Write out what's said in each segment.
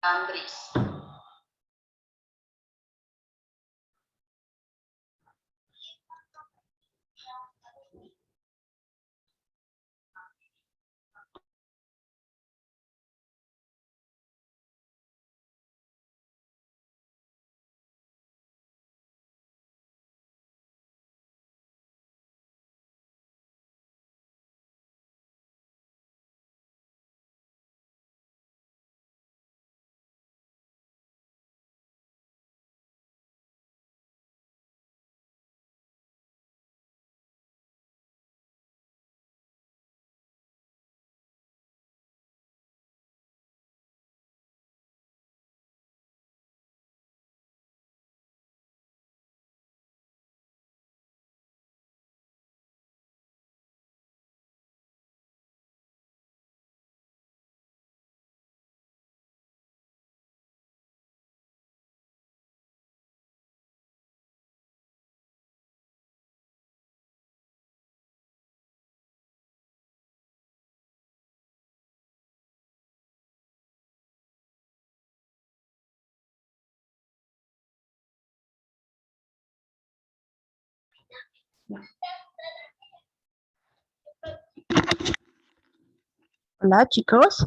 Andrés. Hola, chicos.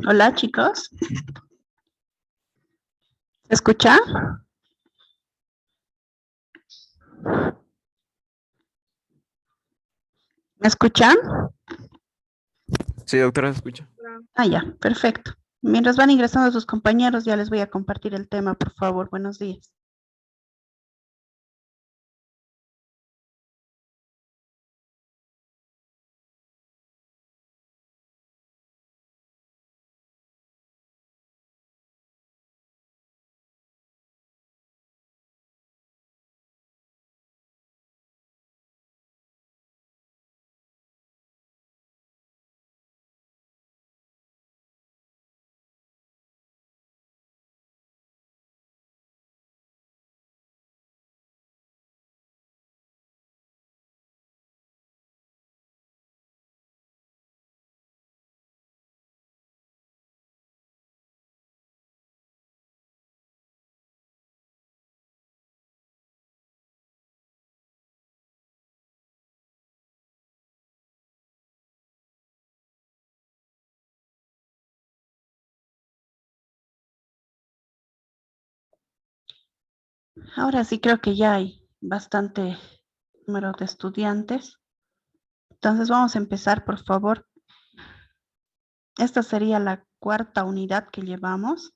Hola, chicos. ¿Se escucha? ¿Me escuchan? Sí, doctora, ¿se escucha? Ah, ya, perfecto. Mientras van ingresando sus compañeros, ya les voy a compartir el tema, por favor. Buenos días. Ahora sí creo que ya hay bastante número de estudiantes. Entonces vamos a empezar, por favor. Esta sería la cuarta unidad que llevamos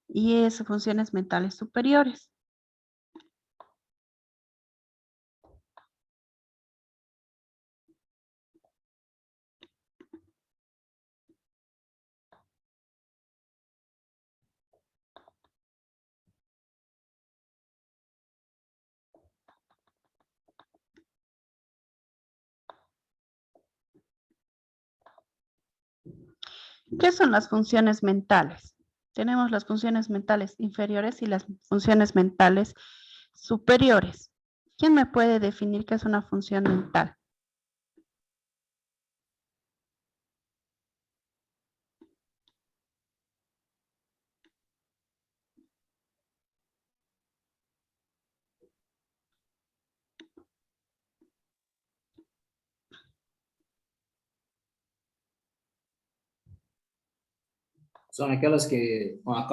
y es funciones mentales superiores. ¿Qué son las funciones mentales? Tenemos las funciones mentales inferiores y las funciones mentales superiores. ¿Quién me puede definir qué es una función mental? Son aquelas que, com as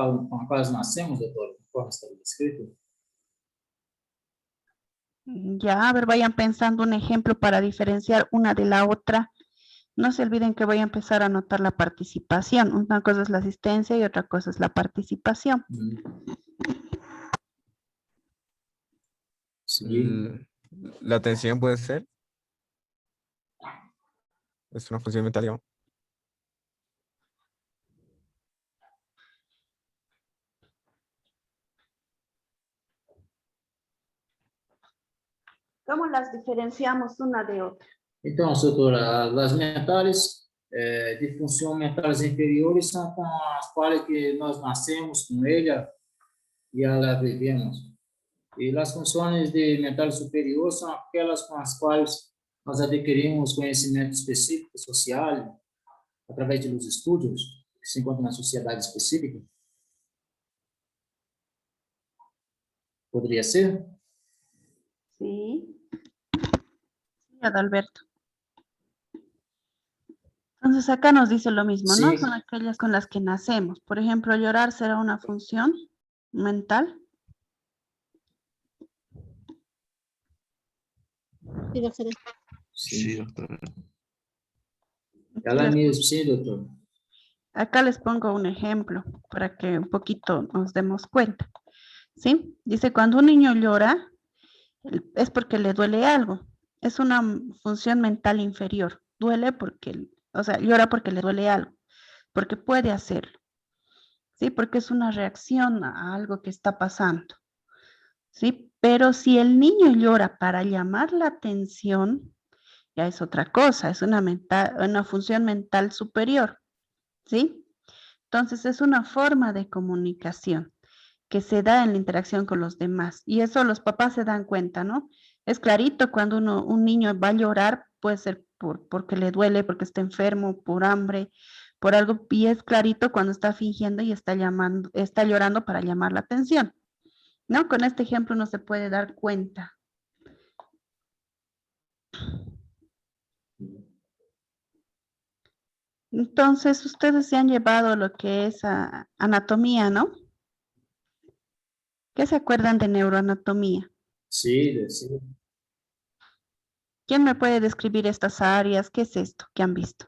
quais nascemos, doutor, conforme está descrito. Ya, a ver, vayan pensando un ejemplo para diferenciar una de la otra. No se olviden que voy a empezar a anotar la participación. Una cosa es la asistencia y otra cosa es la participación. Sí. La atención puede ser. Es una función mental, digamos. ¿Cómo las diferenciamos una de otra? Então, doutora, as mentais, de função mentais inferiores são com as quais que nós nascemos com ela e ela vivemos. E as funções de mentais superiores são aquelas com as quais nós adquirimos conhecimento específico, social, através dos estudos que se encontram na sociedade específica. Poderia ser? Sí. Sí, Adalberto. Entonces acá nos dice lo mismo, ¿no? Sí. Son aquellas con las que nacemos. Por ejemplo, llorar será una función mental. Sí, doctora. Sí, doctor. Ela mesmo, sim, doutor. Acá les pongo un ejemplo para que un poquito nos demos cuenta. ¿Sí? Dice, cuando un niño llora, es porque le duele algo. Es una función mental inferior. Duele porque, o sea, llora porque le duele algo, porque puede hacerlo. ¿Sí? Porque es una reacción a algo que está pasando. ¿Sí? Pero si el niño llora para llamar la atención, ya es otra cosa, es una función mental superior. ¿Sí? Entonces es una forma de comunicación que se da en la interacción con los demás. Y eso los papás se dan cuenta, ¿no? Es clarito cuando un niño va a llorar, puede ser porque le duele, porque está enfermo, por hambre, por algo, y es clarito cuando está fingiendo y está llorando para llamar la atención, ¿no? Con este ejemplo uno se puede dar cuenta. Entonces, ustedes se han llevado lo que es anatomía, ¿no? ¿Qué se acuerdan de neuroanatomía? Sí, sí. ¿Quién me puede describir estas áreas? ¿Qué es esto que han visto?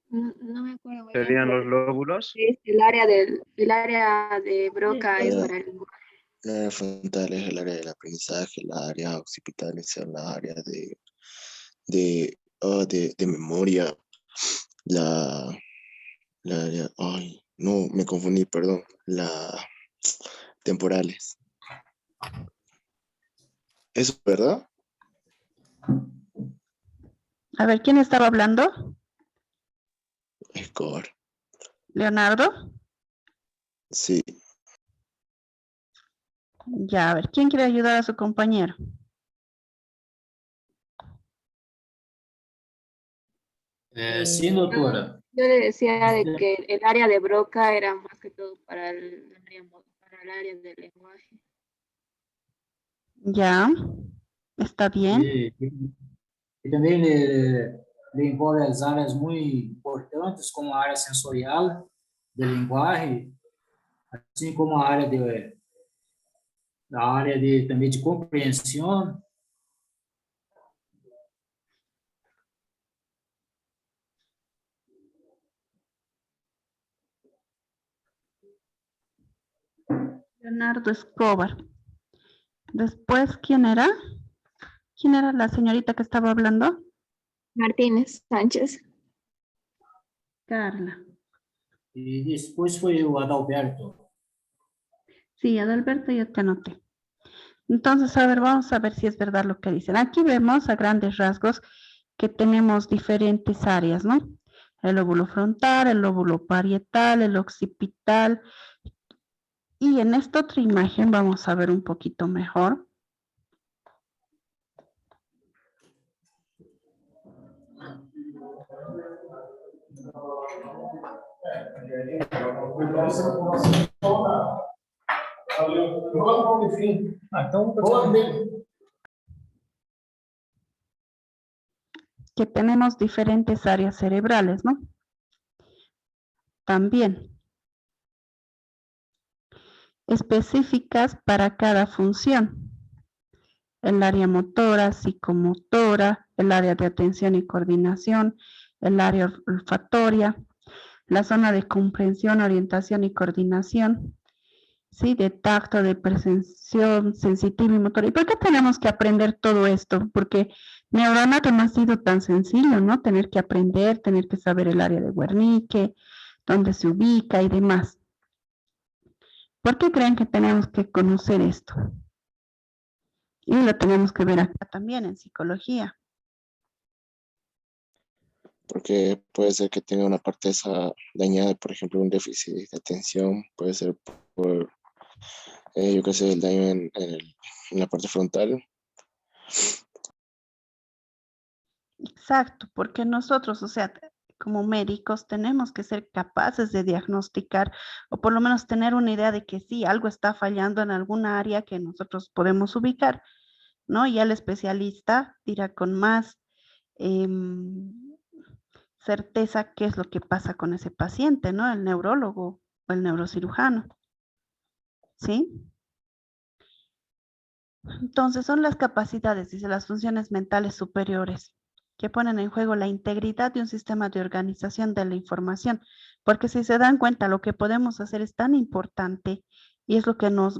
No me acuerdo muy bien, ¿Serían pero los lóbulos? es el área de Broca es para el lenguaje. La área frontal es el área del aprendizaje, la área occipital es la área de memoria, la área, ay, no, me confundí, perdón, la temporales. ¿Eso es verdad? A ver, ¿quién estaba hablando? Escobar. ¿Leonardo? Sí, Ya, a ver, ¿quién quiere ayudar a su compañero? Sim, doutora. Yo le decía de que el área de Broca era más que todo para para el área del lenguaje. Ya, está bien. E também ele envolve as áreas muito importantes, como a área sensorial da linguagem, assim como a área também de compreensão. Leonardo Escobar. Después, ¿quién era? ¿Quién era la señorita que estaba hablando? Martínez Sánchez. Carla. E depois foi o Adalberto. Sí, Adalberto, ya te anoté. Entonces, a ver, vamos a ver si es verdad lo que dicen. Aquí vemos a grandes rasgos que tenemos diferentes áreas, ¿no? El lóbulo frontal, el lóbulo parietal, el occipital. Y en esta otra imagen vamos a ver un poquito mejor. Que tenemos diferentes áreas cerebrales, ¿no? También específicas para cada función. El área motora, psicomotora, el área de atención y coordinación, el área olfatoria, la zona de comprensión, orientación y coordinación, ¿sí? De tacto, de percepción, sensitiva y motora. ¿Y por qué tenemos que aprender todo esto? Porque neuronato no ha sido tan sencillo, ¿no? Tener que aprender, tener que saber el área de Wernicke, dónde se ubica y demás. ¿Por qué creen que tenemos que conocer esto? Y lo tenemos que ver acá también en psicología. Porque puede ser que tenga una parte esa dañada, por ejemplo, un déficit de atención, puede ser por, yo qué sé, el daño en la parte frontal. Exacto, porque nosotros, o sea, como médicos tenemos que ser capaces de diagnosticar o por lo menos tener una idea de que sí, algo está fallando en alguna área que nosotros podemos ubicar, ¿no? Y el especialista dirá con más certeza qué es lo que pasa con ese paciente, ¿no? El neurólogo o el neurocirujano, ¿sí? Entonces son las capacidades, dice, las funciones mentales superiores que ponen en juego la integridad de un sistema de organización de la información, porque si se dan cuenta, lo que podemos hacer es tan importante y es lo que nos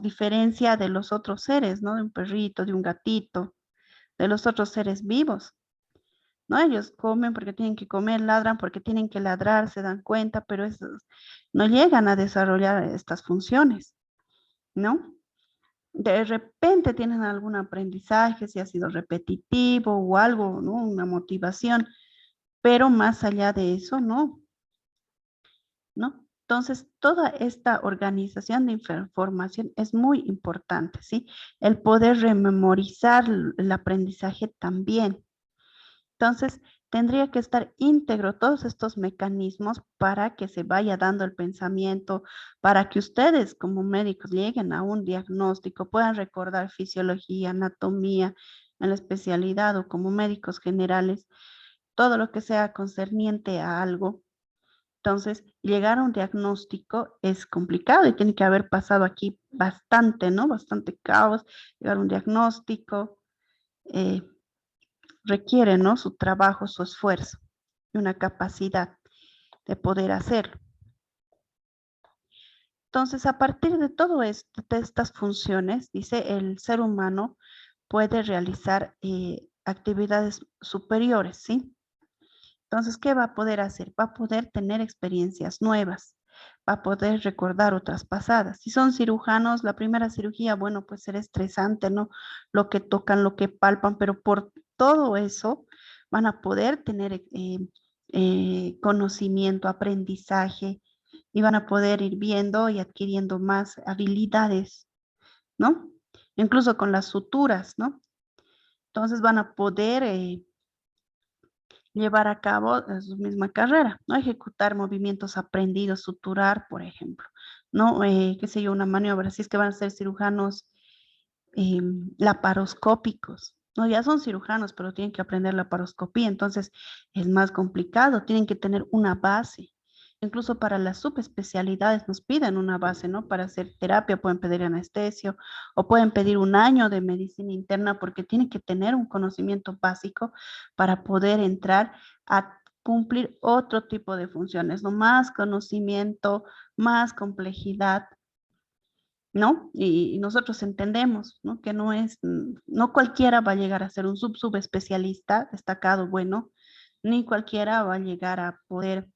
diferencia de los otros seres, ¿no? De un perrito, de un gatito, de los otros seres vivos, ¿no? Ellos comen porque tienen que comer, ladran porque tienen que ladrar, se dan cuenta, pero no llegan a desarrollar estas funciones, ¿no? De repente tienen algún aprendizaje, si ha sido repetitivo o algo, ¿no? Una motivación, pero más allá de eso, no, ¿no? Entonces, toda esta organización de información es muy importante, ¿sí? El poder rememorizar el aprendizaje también. Entonces, tendría que estar íntegro todos estos mecanismos para que se vaya dando el pensamiento, para que ustedes como médicos lleguen a un diagnóstico, puedan recordar fisiología, anatomía en la especialidad o como médicos generales, todo lo que sea concerniente a algo. Entonces, llegar a un diagnóstico es complicado y tiene que haber pasado aquí bastante, ¿no? Bastante caos, llegar a un diagnóstico. Requiere, ¿no? Su trabajo, su esfuerzo y una capacidad de poder hacerlo. Entonces, a partir de todo esto, de estas funciones, dice, el ser humano puede realizar actividades superiores, ¿sí? Entonces, ¿qué va a poder hacer? Va a poder tener experiencias nuevas, va a poder recordar otras pasadas. Si son cirujanos, la primera cirugía, bueno, pues será estresante, ¿no? Lo que tocan, lo que palpan, pero por todo eso van a poder tener conocimiento, aprendizaje y van a poder ir viendo y adquiriendo más habilidades, ¿no? Incluso con las suturas, ¿no? Entonces van a poder llevar a cabo su misma carrera, ¿no? Ejecutar movimientos aprendidos, suturar, por ejemplo, ¿no? Qué sé yo, una maniobra, si es que van a ser cirujanos laparoscópicos, ¿no? Ya son cirujanos, pero tienen que aprender laparoscopía, entonces es más complicado, tienen que tener una base. Incluso para las subespecialidades nos piden una base, ¿no? Para hacer terapia pueden pedir anestesio o pueden pedir un año de medicina interna porque tienen que tener un conocimiento básico para poder entrar a cumplir otro tipo de funciones, ¿no? Más conocimiento, más complejidad, ¿no? Y nosotros entendemos, ¿no? Que no cualquiera va a llegar a ser un subespecialista destacado, bueno, ni cualquiera va a llegar a poder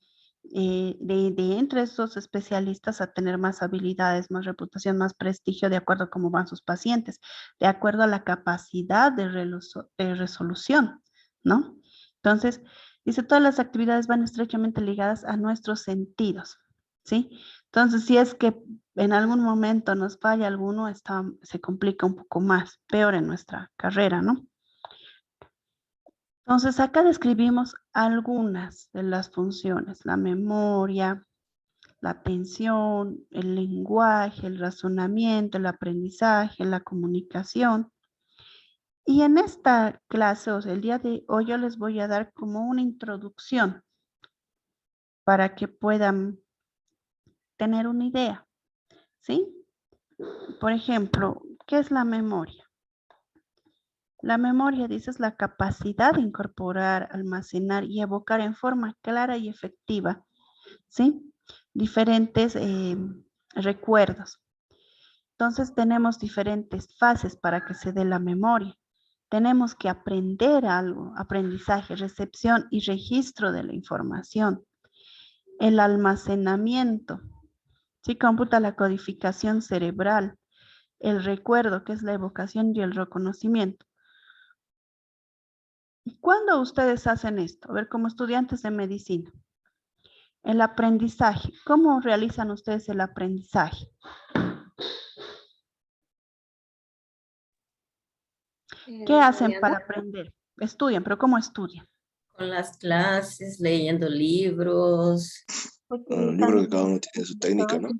de entre esos especialistas a tener más habilidades, más reputación, más prestigio de acuerdo a cómo van sus pacientes, de acuerdo a la capacidad de resolución, ¿no? Entonces, dice, todas las actividades van estrechamente ligadas a nuestros sentidos, ¿sí? Entonces, si es que en algún momento nos falla alguno, se complica un poco más, peor en nuestra carrera, ¿no? Entonces, acá describimos algunas de las funciones, la memoria, la atención, el lenguaje, el razonamiento, el aprendizaje, la comunicación. Y en esta clase, o sea, el día de hoy yo les voy a dar como una introducción para que puedan tener una idea, ¿sí? Por ejemplo, ¿qué es la memoria? La memoria, dice, es la capacidad de incorporar, almacenar y evocar en forma clara y efectiva, ¿sí? Diferentes recuerdos. Entonces tenemos diferentes fases para que se dé la memoria. Tenemos que aprender algo, aprendizaje, recepción y registro de la información. El almacenamiento, ¿sí? Computa la codificación cerebral. El recuerdo, que es la evocación y el reconocimiento. ¿Cuándo ustedes hacen esto? A ver, como estudiantes de medicina. El aprendizaje. ¿Cómo realizan ustedes el aprendizaje? ¿Qué hacen para aprender? Estudian, pero ¿cómo estudian? Con las clases, leyendo libros. Yo creo que cada uno tiene su técnica, ¿no?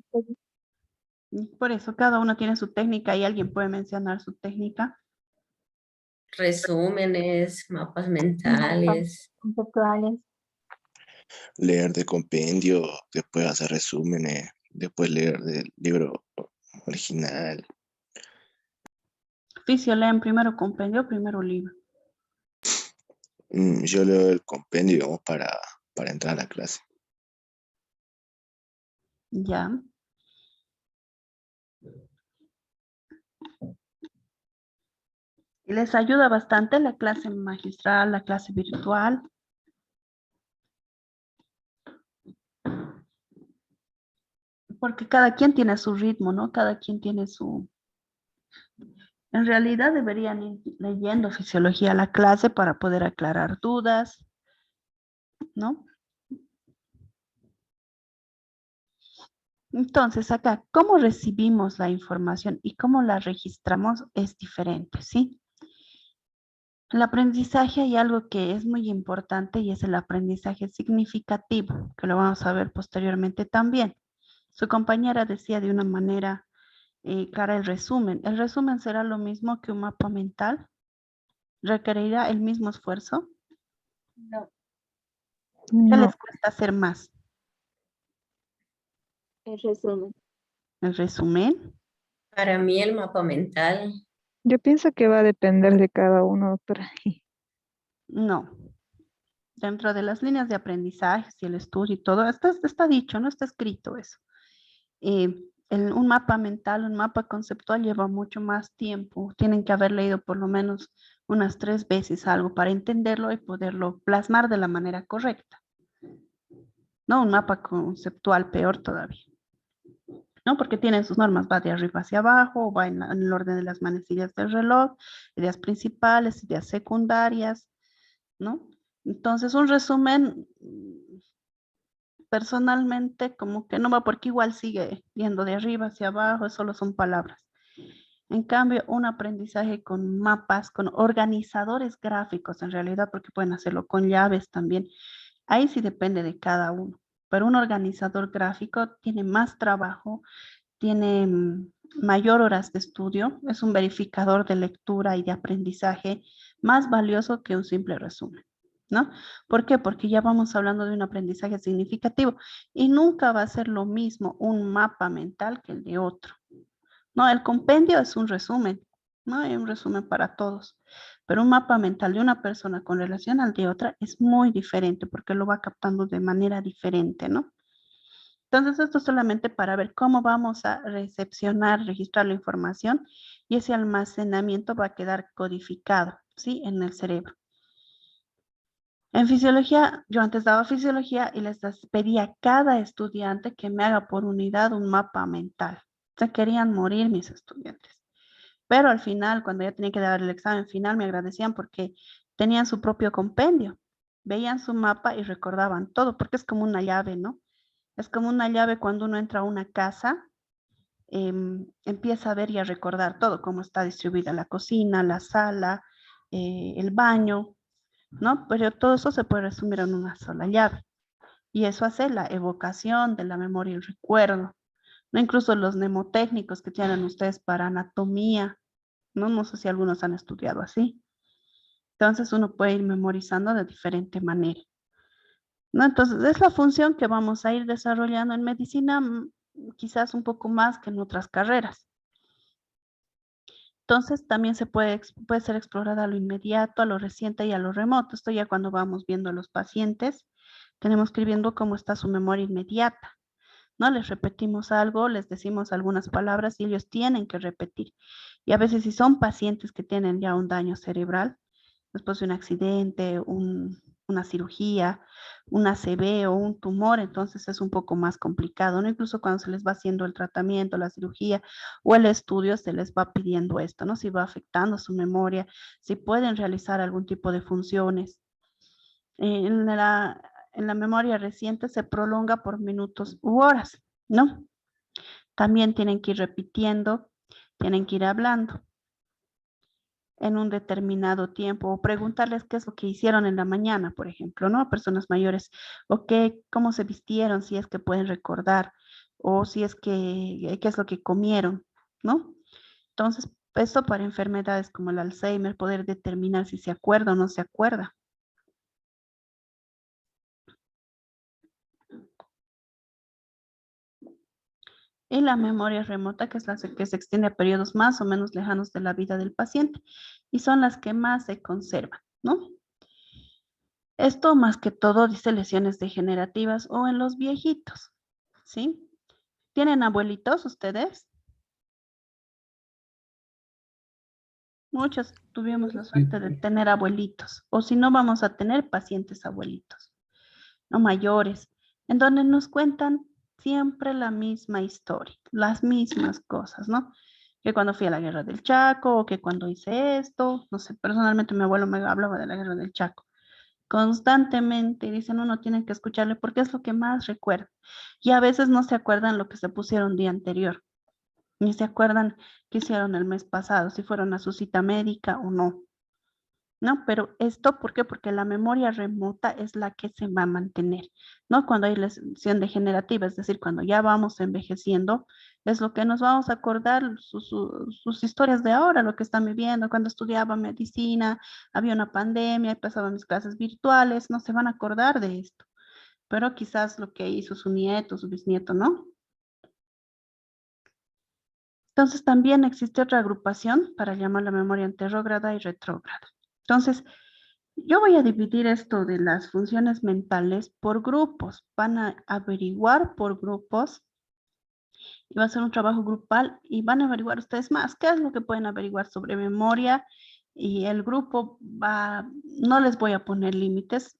Por eso, cada uno tiene su técnica y alguien puede mencionar su técnica. Resúmenes, mapas mentales. Conceptuales. Leer de compendio, después hacer resúmenes, después leer del libro original. Oficio, leen primero compendio, primero libro. Yo leo el compendio, digamos, para entrar a la clase. Ya. Y les ayuda bastante la clase magistral, la clase virtual. Porque cada quien tiene su ritmo, ¿no? Cada quien tiene su... En realidad deberían ir leyendo fisiología a la clase para poder aclarar dudas, ¿no? Entonces acá, cómo recibimos la información y cómo la registramos es diferente, ¿sí? El aprendizaje hay algo que es muy importante y es el aprendizaje significativo, que lo vamos a ver posteriormente también. Su compañera decía de una manera clara el resumen. ¿El resumen será lo mismo que un mapa mental? ¿Requerirá el mismo esfuerzo? No. ¿Qué les cuesta hacer más? El resumen. ¿El resumen? Para mí el mapa mental. Yo pienso que va a depender de cada uno, doctora. No. Dentro de las líneas de aprendizaje y el estudio y todo, está dicho, no está escrito eso. Un mapa mental, un mapa conceptual lleva mucho más tiempo. Tienen que haber leído por lo menos unas 3 veces algo para entenderlo y poderlo plasmar de la manera correcta. No, un mapa conceptual peor todavía. ¿No? Porque tienen sus normas, va de arriba hacia abajo, va en el orden de las manecillas del reloj, ideas principales, ideas secundarias, ¿no? Entonces, un resumen, personalmente, como que no va porque igual sigue yendo de arriba hacia abajo, solo son palabras. En cambio, un aprendizaje con mapas, con organizadores gráficos, en realidad, porque pueden hacerlo con llaves también, ahí sí depende de cada uno. Pero un organizador gráfico tiene más trabajo, tiene mayor horas de estudio, es un verificador de lectura y de aprendizaje más valioso que un simple resumen, ¿no? ¿Por qué? Porque ya vamos hablando de un aprendizaje significativo y nunca va a ser lo mismo un mapa mental que el de otro. No, el compendio es un resumen, ¿no? Hay un resumen para todos, pero un mapa mental de una persona con relación al de otra es muy diferente porque lo va captando de manera diferente, ¿no? Entonces, esto es solamente para ver cómo vamos a recepcionar, registrar la información y ese almacenamiento va a quedar codificado, ¿sí? En el cerebro. En fisiología, yo antes daba fisiología y pedía a cada estudiante que me haga por unidad un mapa mental. Se querían morir mis estudiantes. Pero al final, cuando ya tenía que dar el examen final, me agradecían porque tenían su propio compendio. Veían su mapa y recordaban todo, porque es como una llave, ¿no? Es como una llave cuando uno entra a una casa, empieza a ver y a recordar todo, cómo está distribuida la cocina, la sala, el baño, ¿no? Pero todo eso se puede resumir en una sola llave. Y eso hace la evocación de la memoria y el recuerdo, ¿no? Incluso los mnemotécnicos que tienen ustedes para anatomía, ¿no? No sé si algunos han estudiado así. Entonces uno puede ir memorizando de diferente manera, ¿no? Entonces es la función que vamos a ir desarrollando en medicina, quizás un poco más que en otras carreras. Entonces también puede ser explorada a lo inmediato, a lo reciente y a lo remoto. Esto ya cuando vamos viendo a los pacientes, tenemos que ir viendo cómo está su memoria inmediata, ¿no? Les repetimos algo, les decimos algunas palabras y ellos tienen que repetir. Y a veces si son pacientes que tienen ya un daño cerebral, después de un accidente, una cirugía, un ACV o un tumor, entonces es un poco más complicado, ¿no? Incluso cuando se les va haciendo el tratamiento, la cirugía o el estudio, se les va pidiendo esto, ¿no? Si va afectando su memoria, si pueden realizar algún tipo de funciones. En la memoria reciente se prolonga por minutos u horas, ¿no? También tienen que ir repitiendo, tienen que ir hablando en un determinado tiempo o preguntarles qué es lo que hicieron en la mañana, por ejemplo, ¿no? A personas mayores, o cómo se vistieron, si es que pueden recordar, o si es que, qué es lo que comieron, ¿no? Entonces, esto para enfermedades como el Alzheimer, poder determinar si se acuerda o no se acuerda. Y la memoria remota, que es la que se extiende a periodos más o menos lejanos de la vida del paciente, y son las que más se conservan, ¿no? Esto más que todo dice lesiones degenerativas o en los viejitos, ¿sí? ¿Tienen abuelitos ustedes? Muchos tuvimos la suerte de tener abuelitos, o si no vamos a tener pacientes abuelitos, no mayores, en donde nos cuentan siempre la misma historia, las mismas cosas, ¿no? Que cuando fui a la guerra del Chaco, o que cuando hice esto, no sé, personalmente mi abuelo me hablaba de la guerra del Chaco constantemente y dicen uno tiene que escucharle porque es lo que más recuerda. Y a veces no se acuerdan lo que se pusieron día anterior, ni se acuerdan qué hicieron el mes pasado, si fueron a su cita médica o no. ¿No? Pero esto, ¿por qué? Porque la memoria remota es la que se va a mantener, ¿no? Cuando hay lesión degenerativa, es decir, cuando ya vamos envejeciendo, es lo que nos vamos a acordar, sus historias de ahora, lo que están viviendo, cuando estudiaba medicina, había una pandemia, y pasaban mis clases virtuales, no se van a acordar de esto, pero quizás lo que hizo su nieto, su bisnieto, ¿no? Entonces también existe otra agrupación para llamar la memoria anterrógrada y retrógrada. Entonces, yo voy a dividir esto de las funciones mentales por grupos. Van a averiguar por grupos y va a ser un trabajo grupal y van a averiguar ustedes más qué es lo que pueden averiguar sobre memoria y el grupo no les voy a poner límites,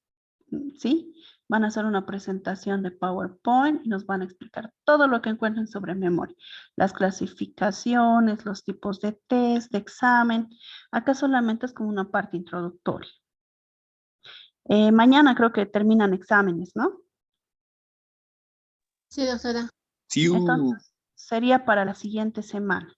¿sí? Van a hacer una presentación de PowerPoint y nos van a explicar todo lo que encuentren sobre memoria. Las clasificaciones, los tipos de test, de examen. Acá solamente es como una parte introductoria. Mañana creo que terminan exámenes, ¿no? Sí, doctora. Sí, Entonces, sería para la siguiente semana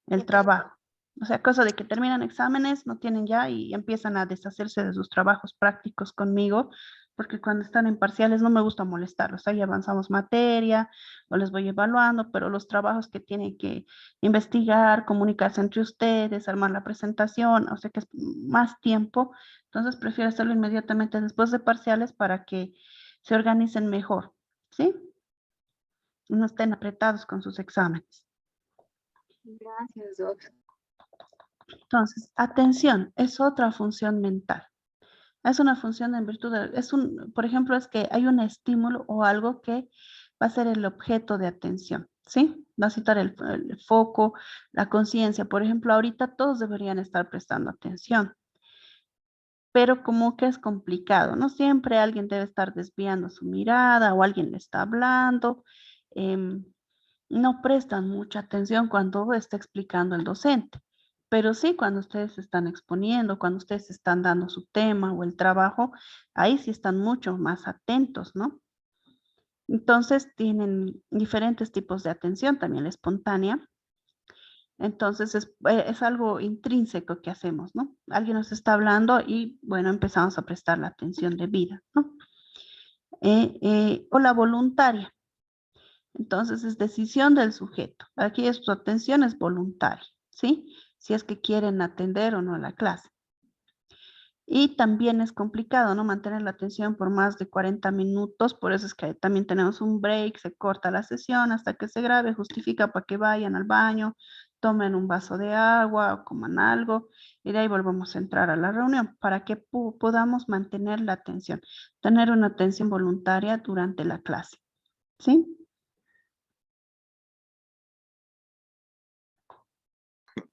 el trabajo. O sea, cosa de que terminan exámenes, no tienen ya y empiezan a deshacerse de sus trabajos prácticos conmigo, porque cuando están en parciales no me gusta molestarlos. Ahí avanzamos materia o les voy evaluando, pero los trabajos que tienen que investigar, comunicarse entre ustedes, armar la presentación, o sea que es más tiempo, entonces prefiero hacerlo inmediatamente después de parciales para que se organicen mejor, ¿sí? No estén apretados con sus exámenes. Gracias, doctor. Entonces, atención es otra función mental. Es una función en virtud de, por ejemplo, es que hay un estímulo o algo que va a ser el objeto de atención, ¿sí? Va a citar el foco, la conciencia. Por ejemplo, ahorita todos deberían estar prestando atención. pero como que es complicado, ¿no? Siempre alguien debe estar desviando su mirada o alguien le está hablando. No prestan mucha atención cuando está explicando el docente, pero sí cuando ustedes están exponiendo, cuando ustedes están dando su tema o el trabajo, ahí sí están mucho más atentos, ¿no? Entonces tienen diferentes tipos de atención, también la espontánea. Entonces es algo intrínseco que hacemos, ¿no? Alguien nos está hablando y bueno, empezamos a prestar la atención debida, ¿no? O la voluntaria. Entonces es decisión del sujeto. Aquí su atención es voluntaria, ¿sí? Si es que quieren atender o no a la clase. Y también es complicado, ¿no? Mantener la atención por más de 40 minutos, por eso es que también tenemos un break, se corta la sesión hasta que se grabe, justifica para que vayan al baño, tomen un vaso de agua o coman algo, y de ahí volvemos a entrar a la reunión para que podamos mantener la atención, tener una atención voluntaria durante la clase, ¿sí?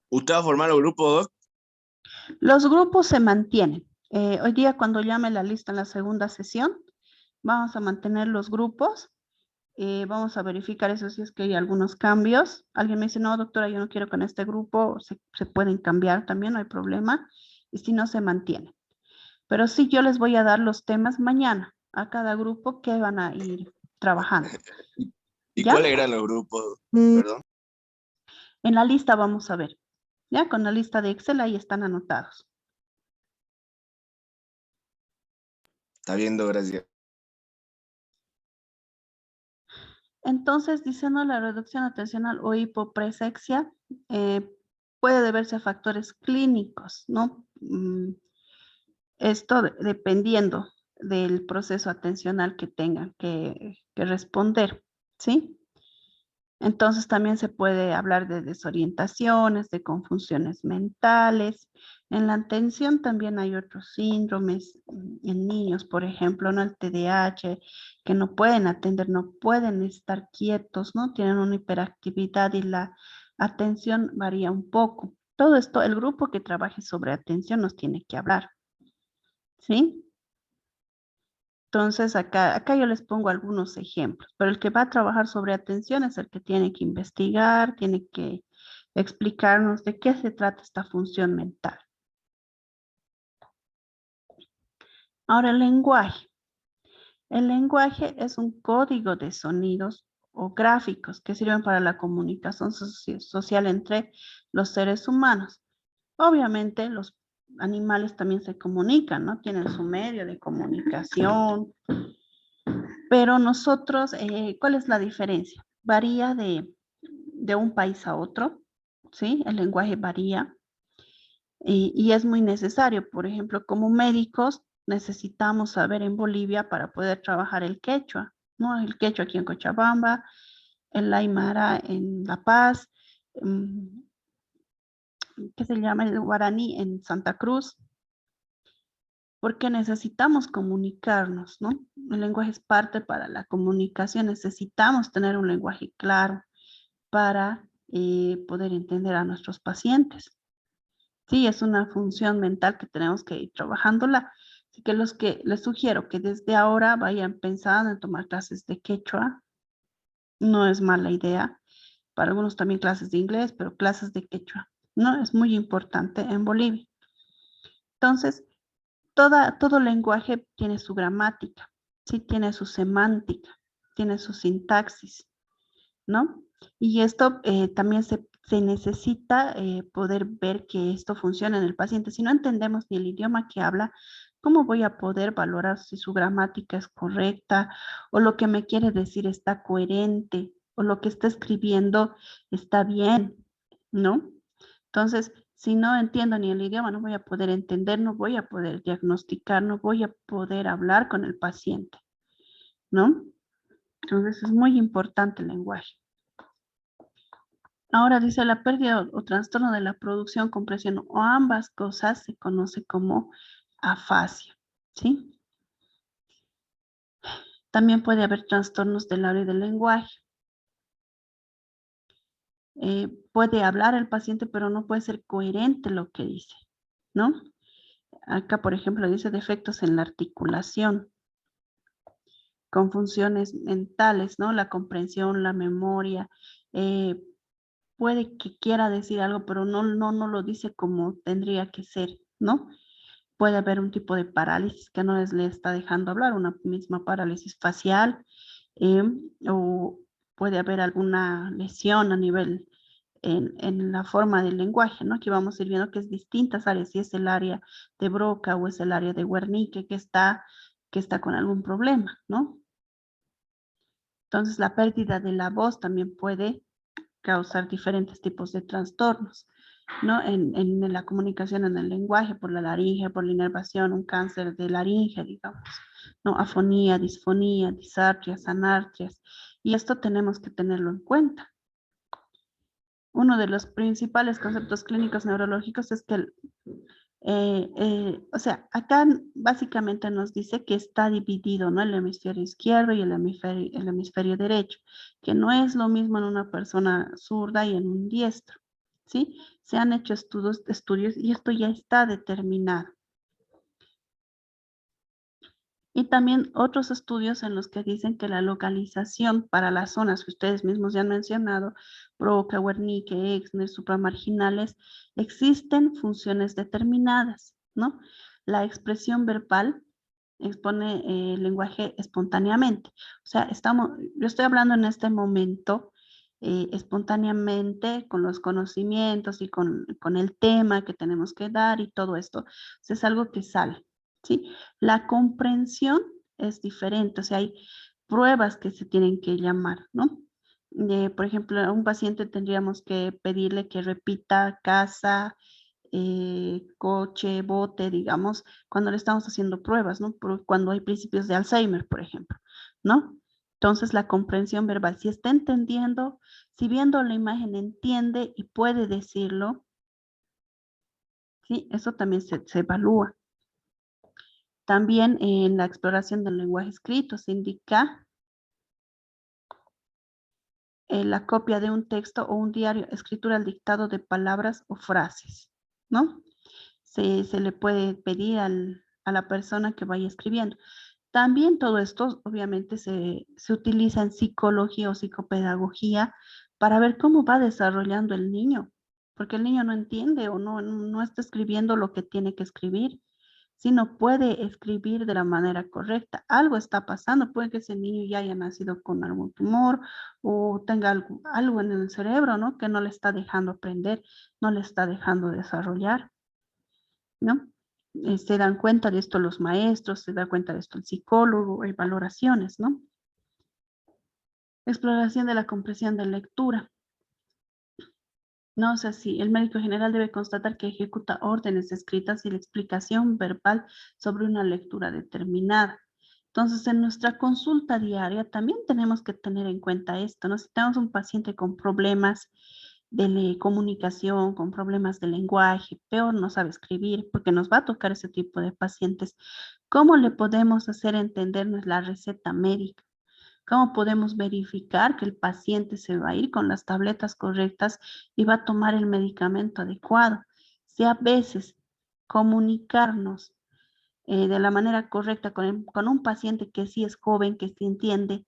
¿Usted va a formar los grupos, Doc? Los grupos se mantienen. Hoy día cuando llame la lista en la segunda sesión, vamos a mantener los grupos. Vamos a verificar eso si es que hay algunos cambios. Alguien me dice, no, doctora, yo no quiero con este grupo. Se pueden cambiar también, no hay problema. Y si no, se mantiene. Pero sí, yo les voy a dar los temas mañana a cada grupo que van a ir trabajando. ¿Y ¿Ya? cuáles eran los grupos? Perdón. En la lista vamos a ver. Ya, con la lista de Excel ahí están anotados. Está viendo, gracias. Entonces, diciendo la reducción atencional o hipopresexia puede deberse a factores clínicos, ¿no? Esto dependiendo del proceso atencional que tengan que responder, ¿sí? Entonces también se puede hablar de desorientaciones, de confusiones mentales. En la atención también hay otros síndromes en niños, por ejemplo, ¿no? El TDAH, que no pueden atender, no pueden estar quietos, ¿no? Tienen una hiperactividad y la atención varía un poco. Todo esto, el grupo que trabaje sobre atención nos tiene que hablar, ¿sí? Entonces, acá yo les pongo algunos ejemplos, pero el que va a trabajar sobre atención es el que tiene que investigar, tiene que explicarnos de qué se trata esta función mental. Ahora, el lenguaje. El lenguaje es un código de sonidos o gráficos que sirven para la comunicación social entre los seres humanos. Obviamente, los animales también se comunican, ¿no? Tienen su medio de comunicación. Pero nosotros, ¿cuál es la diferencia? Varía de un país a otro, ¿sí? El lenguaje varía y es muy necesario. Por ejemplo, como médicos necesitamos saber en Bolivia para poder trabajar el quechua, ¿no? El quechua aquí en Cochabamba, el aymara en La Paz, ¿qué se llama? El guaraní en Santa Cruz. Porque necesitamos comunicarnos, ¿no? El lenguaje es parte para la comunicación, necesitamos tener un lenguaje claro para poder entender a nuestros pacientes. Sí, es una función mental que tenemos que ir trabajándola. Así que los que les sugiero que desde ahora vayan pensando en tomar clases de quechua, no es mala idea. Para algunos también clases de inglés, pero clases de quechua, ¿no? Es muy importante en Bolivia. Entonces, todo lenguaje tiene su gramática, sí, tiene su semántica, tiene su sintaxis, ¿no? Y esto también se necesita poder ver que esto funciona en el paciente. Si no entendemos ni el idioma que habla, ¿cómo voy a poder valorar si su gramática es correcta o lo que me quiere decir está coherente o lo que está escribiendo está bien, ¿no? Entonces, si no entiendo ni el idioma, no voy a poder entender, no voy a poder diagnosticar, no voy a poder hablar con el paciente, ¿no? Entonces, es muy importante el lenguaje. Ahora dice la pérdida o trastorno de la producción, compresión o ambas cosas se conoce como afasia, ¿sí? También puede haber trastornos del habla y del lenguaje. Puede hablar el paciente, pero no puede ser coherente lo que dice, ¿no? Acá, por ejemplo, dice defectos en la articulación, con funciones mentales, ¿no? La comprensión, la memoria. Puede que quiera decir algo, pero no lo dice como tendría que ser, ¿no? Puede haber un tipo de parálisis que no le está dejando hablar, una misma parálisis facial, o puede haber alguna lesión a nivel en la forma del lenguaje, ¿no? Aquí vamos a ir viendo que es distintas áreas, si es el área de Broca o es el área de Wernicke que está con algún problema, ¿no? Entonces la pérdida de la voz también puede causar diferentes tipos de trastornos, ¿no? En la comunicación, en el lenguaje, por la laringe, por la inervación, un cáncer de laringe, digamos, ¿no? Afonía, disfonía, disartrias, anartrias, y esto tenemos que tenerlo en cuenta. Uno de los principales conceptos clínicos neurológicos es que, o sea, acá básicamente nos dice que está dividido, ¿no? El hemisferio izquierdo y el hemisferio derecho, que no es lo mismo en una persona zurda y en un diestro, ¿sí? Se han hecho estudios y esto ya está determinado. Y también otros estudios en los que dicen que la localización para las zonas que ustedes mismos ya han mencionado, Broca, Wernicke, Exner, supramarginales, existen funciones determinadas, ¿no? La expresión verbal expone el lenguaje espontáneamente. O sea, yo estoy hablando en este momento espontáneamente con los conocimientos y con el tema que tenemos que dar y todo esto. O sea, es algo que sale. ¿Sí? La comprensión es diferente, o sea, hay pruebas que se tienen que llamar, ¿no? Por ejemplo, a un paciente tendríamos que pedirle que repita casa, coche, bote, digamos, cuando le estamos haciendo pruebas, ¿no? Cuando hay principios de Alzheimer, por ejemplo, ¿no? Entonces, la comprensión verbal, si está entendiendo, si viendo la imagen entiende y puede decirlo, ¿sí? Eso también se evalúa. También en la exploración del lenguaje escrito se indica la copia de un texto o un diario, escritura al dictado de palabras o frases, ¿no? Se le puede pedir a la persona que vaya escribiendo. También todo esto obviamente se utiliza en psicología o psicopedagogía para ver cómo va desarrollando el niño, porque el niño no entiende o no está escribiendo lo que tiene que escribir. Si no puede escribir de la manera correcta, algo está pasando, puede que ese niño ya haya nacido con algún tumor o tenga algo en el cerebro, ¿no? Que no le está dejando aprender, no le está dejando desarrollar, ¿no? Se dan cuenta de esto los maestros, se da cuenta de esto el psicólogo, hay valoraciones, ¿no? Exploración de la comprensión de lectura. No, o sea, sí, el médico general debe constatar que ejecuta órdenes escritas y la explicación verbal sobre una lectura determinada. Entonces, en nuestra consulta diaria también tenemos que tener en cuenta esto, ¿no? Si tenemos un paciente con problemas de comunicación, con problemas de lenguaje, peor no sabe escribir, porque nos va a tocar ese tipo de pacientes, ¿cómo le podemos hacer entendernos la receta médica? ¿Cómo podemos verificar que el paciente se va a ir con las tabletas correctas y va a tomar el medicamento adecuado? Si a veces comunicarnos de la manera correcta con un paciente que sí es joven, que sí entiende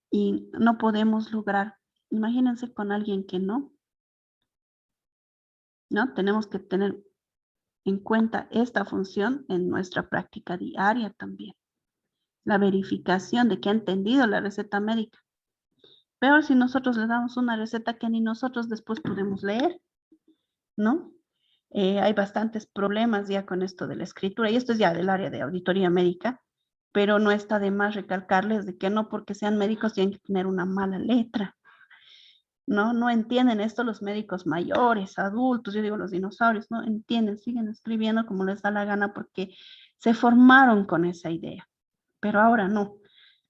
y no podemos lograr, imagínense con alguien que no, ¿no? Tenemos que tener en cuenta esta función en nuestra práctica diaria también. La verificación de que ha entendido la receta médica. Peor si nosotros le damos una receta que ni nosotros después podemos leer, ¿no? Hay bastantes problemas ya con esto de la escritura, y esto es ya del área de auditoría médica, pero no está de más recalcarles de que no porque sean médicos tienen que tener una mala letra, ¿no? No entienden esto los médicos mayores, adultos, yo digo los dinosaurios, no entienden, siguen escribiendo como les da la gana porque se formaron con esa idea, pero ahora no.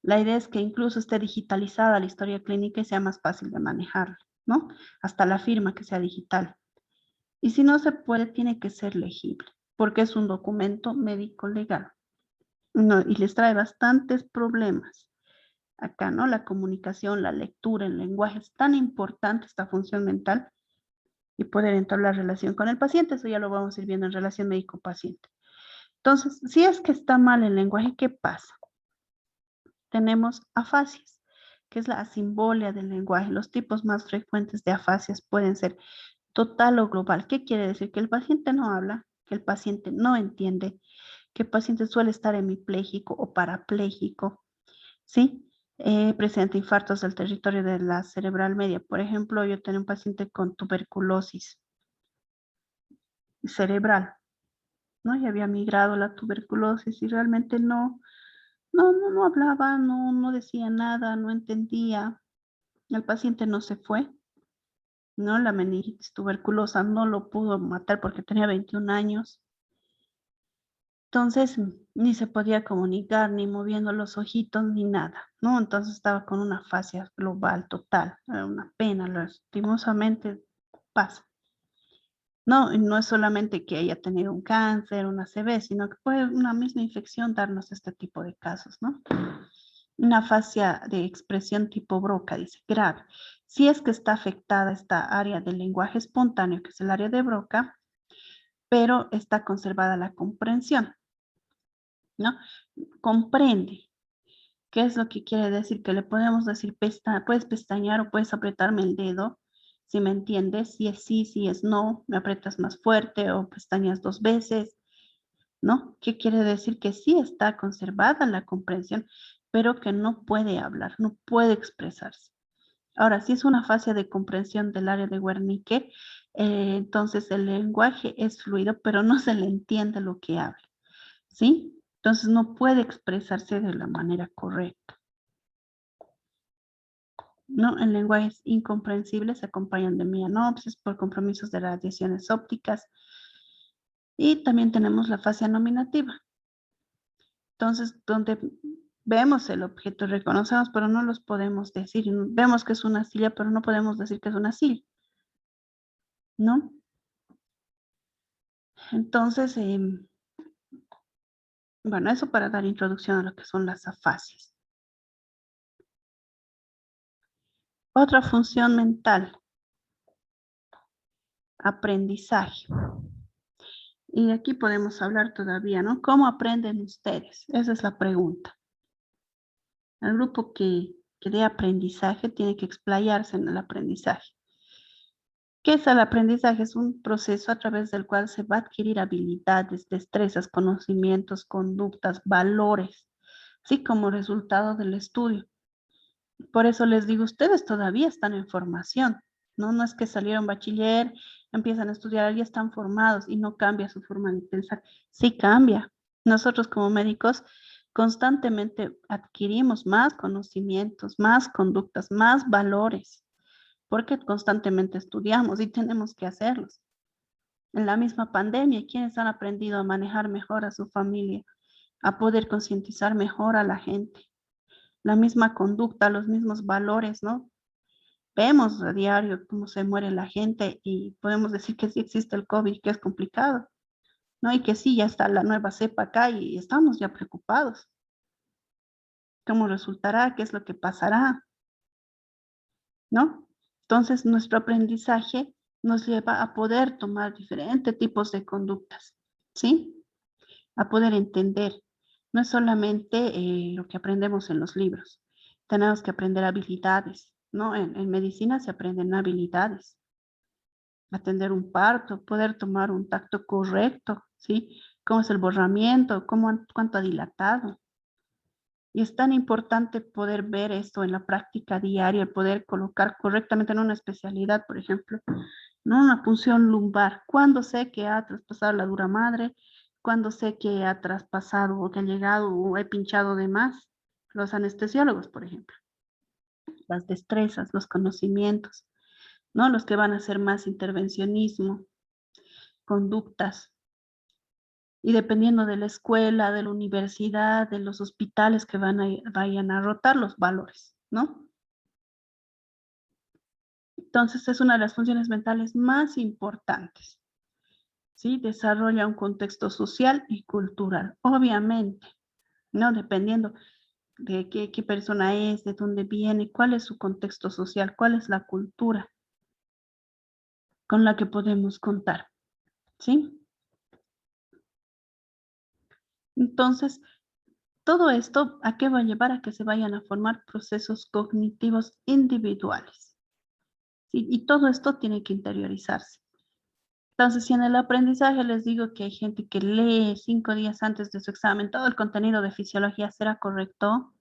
La idea es que incluso esté digitalizada la historia clínica y sea más fácil de manejar, ¿no? Hasta la firma que sea digital. Y si no se puede, tiene que ser legible, porque es un documento médico legal. No, y les trae bastantes problemas. Acá, ¿no? La comunicación, la lectura, el lenguaje, es tan importante esta función mental y poder entablar relación con el paciente. Eso ya lo vamos a ir viendo en relación médico-paciente. Entonces, si es que está mal el lenguaje, ¿qué pasa? Tenemos afasias, que es la asimbolia del lenguaje. Los tipos más frecuentes de afasias pueden ser total o global. ¿Qué quiere decir? Que el paciente no habla, que el paciente no entiende, que el paciente suele estar hemipléjico o parapléjico, ¿sí? Presenta infartos del territorio de la cerebral media. Por ejemplo, yo tenía un paciente con tuberculosis cerebral, ¿no? Y había migrado la tuberculosis y realmente no hablaba, no decía nada, no entendía. El paciente no se fue, ¿no? La meningitis tuberculosa no lo pudo matar porque tenía 21 años. Entonces, ni se podía comunicar, ni moviendo los ojitos, ni nada, ¿no? Entonces estaba con una afasia global total. Era una pena, lastimosamente pasa. No, y no es solamente que haya tenido un cáncer, una ACV, sino que puede una misma infección darnos este tipo de casos, ¿no? Una afasia de expresión tipo Broca, dice, grave. Si es que está afectada esta área del lenguaje espontáneo, que es el área de Broca, pero está conservada la comprensión, ¿no? Comprende. ¿Qué es lo que quiere decir? Que le podemos decir, puedes pestañear o puedes apretarme el dedo, si me entiendes, si es sí, si es no, me aprietas más fuerte o pestañas 2 veces, ¿no? ¿Qué quiere decir? Que sí está conservada la comprensión, pero que no puede hablar, no puede expresarse. Ahora, si es una fase de comprensión del área de Wernicke, entonces el lenguaje es fluido, pero no se le entiende lo que habla, ¿sí? Entonces no puede expresarse de la manera correcta. ¿No? El lenguaje es incomprensible, se acompañan de mianopsis por compromisos de radiaciones ópticas. Y también tenemos la fase nominativa. Entonces, donde vemos el objeto, reconocemos, pero no los podemos decir. Vemos que es una silla, pero no podemos decir que es una silla. ¿No? Entonces, bueno, eso para dar introducción a lo que son las afasias. Otra función mental. Aprendizaje. Y aquí podemos hablar todavía, ¿no? ¿Cómo aprenden ustedes? Esa es la pregunta. El grupo que dé aprendizaje tiene que explayarse en el aprendizaje. ¿Qué es el aprendizaje? Es un proceso a través del cual se va a adquirir habilidades, destrezas, conocimientos, conductas, valores, así como resultado del estudio. Por eso les digo, ustedes todavía están en formación, ¿no? No es que salieron bachiller, empiezan a estudiar, ya están formados y no cambia su forma de pensar. Sí cambia. Nosotros como médicos constantemente adquirimos más conocimientos, más conductas, más valores, porque constantemente estudiamos y tenemos que hacerlos. En la misma pandemia, ¿quiénes han aprendido a manejar mejor a su familia, a poder concientizar mejor a la gente? La misma conducta, los mismos valores, ¿no? Vemos a diario cómo se muere la gente y podemos decir que sí existe el COVID, que es complicado, ¿no? Y que sí, ya está la nueva cepa acá y estamos ya preocupados. ¿Cómo resultará? ¿Qué es lo que pasará? ¿No? Entonces, nuestro aprendizaje nos lleva a poder tomar diferentes tipos de conductas, ¿sí? A poder entender. No es solamente lo que aprendemos en los libros. Tenemos que aprender habilidades, ¿no? En medicina se aprenden habilidades. Atender un parto, poder tomar un tacto correcto, ¿sí? Cómo es el borramiento, cuánto ha dilatado. Y es tan importante poder ver esto en la práctica diaria, poder colocar correctamente en una especialidad, por ejemplo, ¿no? Una punción lumbar. ¿Cuándo sé que ha traspasado la dura madre? ¿Cuándo sé que ha traspasado o que ha llegado o he pinchado de más? Los anestesiólogos, por ejemplo. Las destrezas, los conocimientos, ¿no? Los que van a hacer más intervencionismo, conductas. Y dependiendo de la escuela, de la universidad, de los hospitales que vayan a rotar los valores, ¿no? Entonces es una de las funciones mentales más importantes, ¿sí? Desarrolla un contexto social y cultural, obviamente, ¿no? Dependiendo de qué persona es, de dónde viene, cuál es su contexto social, cuál es la cultura con la que podemos contar, ¿sí? Entonces, todo esto, ¿a qué va a llevar? A que se vayan a formar procesos cognitivos individuales. ¿Sí? Y todo esto tiene que interiorizarse. Entonces, si en el aprendizaje les digo que hay gente que lee 5 días antes de su examen todo el contenido de fisiología, ¿será correcto?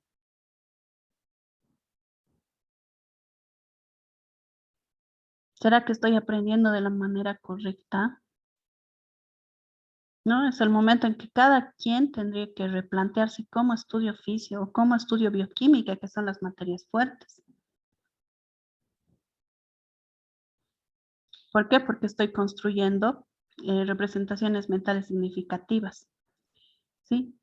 ¿Será que estoy aprendiendo de la manera correcta? ¿No? Es el momento en que cada quien tendría que replantearse cómo estudio fisio o cómo estudio bioquímica, que son las materias fuertes. ¿Por qué? Porque estoy construyendo representaciones mentales significativas. ¿Sí?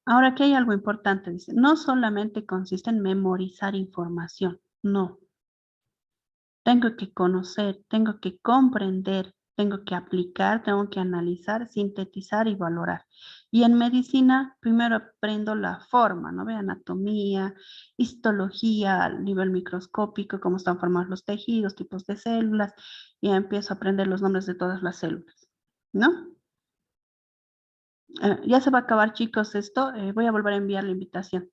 Ahora, aquí hay algo importante, dice, no solamente consiste en memorizar información, no. Tengo que conocer, tengo que comprender, tengo que aplicar, tengo que analizar, sintetizar y valorar. Y en medicina, primero aprendo la forma, ¿no? Ve anatomía, histología a nivel microscópico, cómo están formados los tejidos, tipos de células, y empiezo a aprender los nombres de todas las células, ¿no? Ya se va a acabar, chicos, esto. Voy a volver a enviar la invitación.